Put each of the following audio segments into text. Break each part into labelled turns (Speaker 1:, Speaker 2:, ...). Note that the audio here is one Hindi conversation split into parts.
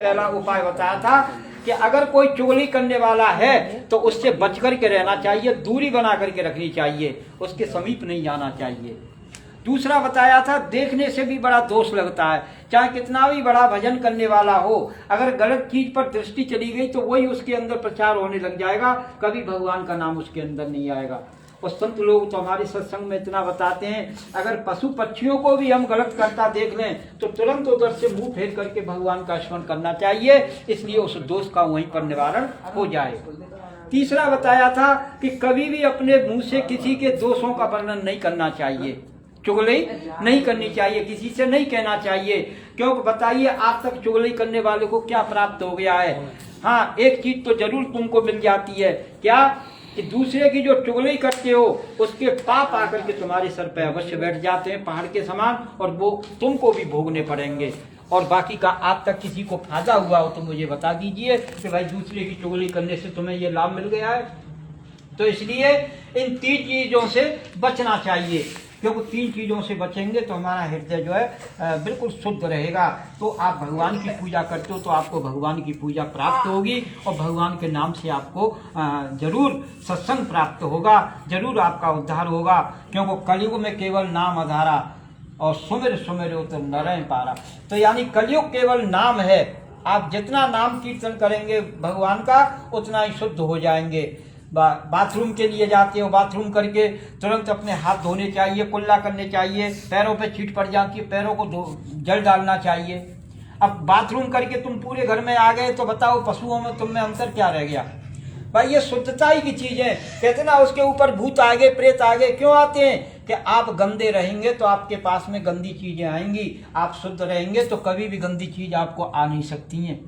Speaker 1: पहला उपाय बताया था कि अगर कोई चुगली करने वाला है तो उससे बच करके रहना चाहिए, दूरी बना करके रखनी चाहिए, उसके समीप नहीं जाना चाहिए। दूसरा बताया था देखने से भी बड़ा दोष लगता है, चाहे कितना भी बड़ा भजन करने वाला हो, अगर गलत चीज पर दृष्टि चली गई तो वही उसके अंदर प्रचार होने लग जाएगा, कभी भगवान का नाम उसके अंदर नहीं आएगा। और संत लोग तो हमारे सत्संग में इतना बताते हैं, अगर पशु पक्षियों को भी हम गलत करता देख लें तो तुरंत उधर से मुंह फेर करके भगवान का स्मरण करना चाहिए, इसलिए उस दोष का वहीं पर निवारण हो जाए। तीसरा बताया था कि कभी भी अपने मुंह से किसी के दोषों का वर्णन नहीं करना चाहिए, चुगली नहीं करनी चाहिए, किसी से नहीं कहना चाहिए, क्योंकि बताइए आज तक चुगली करने वाले को क्या प्राप्त हो गया है। हाँ, एक चीज तो जरूर तुमको मिल जाती है, क्या कि दूसरे की जो चुगली करते हो उसके पाप आकर के तुम्हारे सर पे अवश्य बैठ जाते हैं पहाड़ के समान, और वो तुमको भी भोगने पड़ेंगे। और बाकी का आज तक किसी को फायदा हुआ हो तो मुझे बता दीजिए कि भाई दूसरे की चुगली करने से तुम्हें ये लाभ मिल गया है। तो इसलिए इन 3 चीजों से बचना चाहिए, क्योंकि 3 चीजों से बचेंगे तो हमारा हृदय जो है बिल्कुल शुद्ध रहेगा। तो आप भगवान की पूजा करते हो तो आपको भगवान की पूजा प्राप्त होगी, और भगवान के नाम से आपको जरूर सत्संग प्राप्त होगा, जरूर आपका उद्धार होगा। क्योंकि कलयुग में केवल नाम आधारा और सुमिर सुमिर तो नरय पारा। तो यानी कलयुग केवल नाम है, आप जितना नाम कीर्तन करेंगे भगवान का उतना ही शुद्ध हो जाएंगे। बाथरूम के लिए जाते हो, बाथरूम करके तुरंत अपने हाथ धोने चाहिए, कुल्ला करने चाहिए, पैरों पे छींट पड़ जाती है, पैरों को जल डालना चाहिए। अब बाथरूम करके तुम पूरे घर में आ गए तो बताओ पशुओं में तुम में अंतर क्या रह गया। भाई ये शुद्धता ही की चीज है, कहते ना उसके ऊपर भूत आ गए, प्रेत आ गए, क्यों आते हैं कि आप गंदे रहेंगे तो आपके पास में गंदी चीजें आएंगी, आप शुद्ध रहेंगे तो कभी भी गंदी चीज आपको आ नहीं सकती है।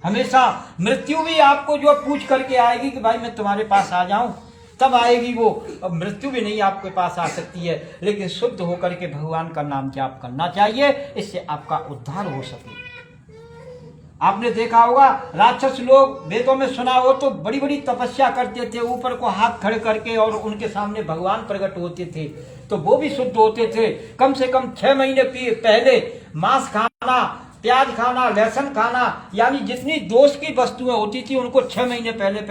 Speaker 1: हमेशा मृत्यु भी आपको जो पूछ करके आएगी कि भाई मैं तुम्हारे पास आ जाऊं, तब आएगी वो, अब मृत्यु भी नहीं आपके पास आ सकती है। लेकिन शुद्ध होकर के भगवान का नाम जाप करना चाहिए, इससे आपका उद्धार हो सके। आपने देखा होगा राक्षस लोग वेदों में सुना हो तो बड़ी बड़ी तपस्या करते थे, ऊपर को हाथ खड़े करके, और उनके सामने भगवान प्रकट होते थे तो वो भी शुद्ध होते थे। कम से कम 6 महीने पहले मांस खाना, प्याज खाना, लहसुन खाना, यानी जितनी दोष की वस्तुएं होती थी उनको 6 महीने पहले